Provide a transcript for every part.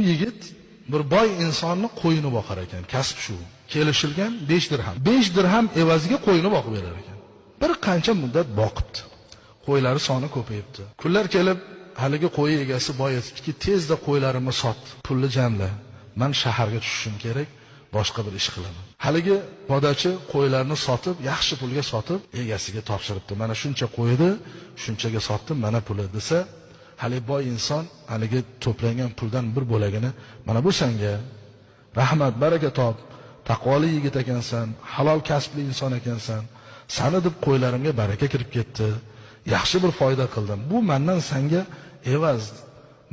Yigit bir boy insonni qo'yini boqar ekan, kasb shu. Kelishilgan 5 dirham. 5 dirham evaziga qo'yini boqib berar ekan. Bir qancha muddat boqibdi. Qo'ylari soni ko'payibdi. Kunlar kelib, haligi qo'y egasi boy aytdiki, tezda qo'ylarimni sot, pulni jamla. Men shaharga tushishim kerak, boshqa bir ish qilaman. Haligi podachi qo'ylarni sotib, yaxshi pulga sotib, egasiga topshiribdi. Mana shuncha qo'ydi, shunchaga sotdim, mana puli desa, haligi boy inson haligi to'plangan puldan bir bo'lagini, mana bu senga rahmat, baraka top, taqvoli yigit ekansan, halol kasbli inson ekansan. Sani deb qo'ylarimga baraka kirib ketdi. Yaxshi bir foyda qildim. Bu mendan senga evaz.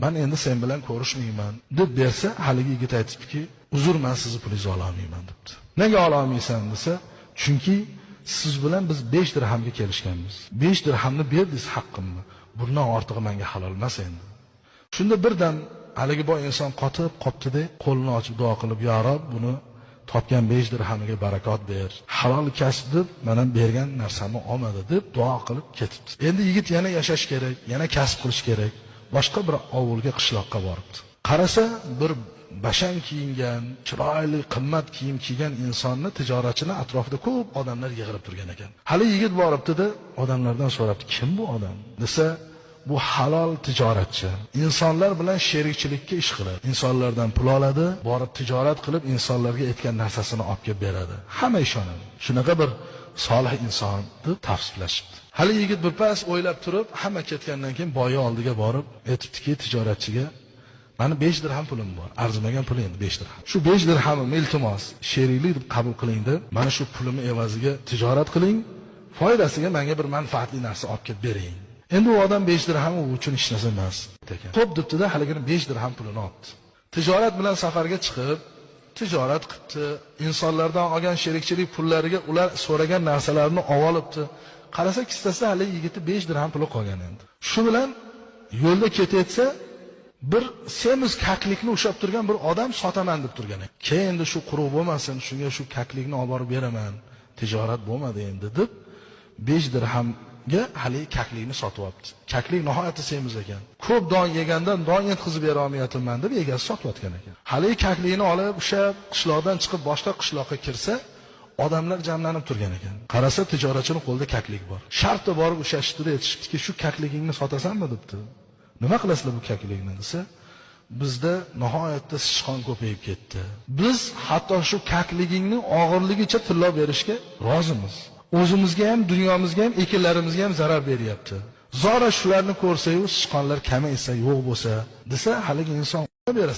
Men endi sen bilan ko'rishmayman deb bersa, haligi yigit aytibki, uzr, men sizni pulingizni ola olmayman debdi. Nega ola olmaysan desa, chunki siz bilan biz 5 dirhamga kelishganmiz. 5 dirhamni berdingiz haqqimni. Bundan ortig'i menga halol emas endi. Shunda birdan haligi boy inson qotib qoptida, qo'lini ochib duo qilib, "Ya Rob, buni topgan 5 dirhamiga barakot ber. Halol kasb deb mana bergan narsamni olmadi" deb duo qilib ketibdi. Endi yigit yana yashash kerak, yana kasb qilish kerak. Boshqa bir ovulga, qishloqqa boribdi. Qarasa, bir bashang kiyingan, chiroyli, qimmat kiyim kiygan insonni, tijoratchini atrofida ko'p odamlar yig'ilib turgan ekan. Hali yigit boribdi-da, odamlardan so'rabdi, "Kim bu odam?" desa, "Bu halol tijoratchi. İnsanlar bilan sherikchilikka ish qiladi. İnsanlardan pul oladi, borib tijorat qilib, insonlarga aytgan narsasini olib kelib beradi. Hamma ishonadi. Shunaqa bir solih inson" deb tavsiflashibdi. Hali yigit bir pas o'ylab turib, hamma ketgandan keyin boyi oldiga borib, aytibdiki tijoratchiga, "Mani 5 dirham pulim bor. Arzimagan pul endi 5 dirham. Shu 5 dirhamimni iltimos, sheriklik deb qabul qiling deb, mana shu pulimni evaziga tijorat qiling, foydasiga menga bir manfaatli narsa olib kelib bering." Endi u odam 5 dirham u uchun hech narsa emas ekan. Xo'p debdi-da, haligini 5 dirham pulini oldi. Tijorat bilan safarga chiqib, tijorat qilibdi. İnsonlardan olgan sherikchilik pullariga ular so'ragan narsalarni olibdi. Qarasa kistasida hali yigiti 5 dirham puli qolgan endi. Shu bilan yo'lda ketayotsa, bir semiz kaklikni ushab turgan bir odam sotaman deb turgan ekan. Keyin endi shu quruq bo'lmasin, shunga shu kaklikni olib borib beraman. Tijorat bo'lmadi endi deb 5 dirhamga hali kaklikni sotib olibdi. Kaklik nihoyatda semiz ekan. Ko'p don yegandan don yetkazib bera olmayapman deb egasi sotayotgan ekan. Hali kaklikni olib ushab qishloqdan chiqib boshqa qishloqqa kirsa, odamlar jamlanib turgan ekan. Qarasa tijoratchining qo'lida kaklik bor. Shartda borib ushashdida aytishibdiki, "Shu kakligingni sotasanmi?" debdi. "Nima qilasizlar bu kaklikni?" desa, "Bizda nihoyatda sichqon ko'payib ketdi. Biz hatto shu kakligingni og'irligicha tilla berishga rozimiz. O'zimizga ham, dunyomizga ham, ekinlarimizga ham zarar beryapti. Zora shularni ko'rsa-yu, sichqonlar kamaysa, yo'q bo'lsa" desa, haligi inson beradi.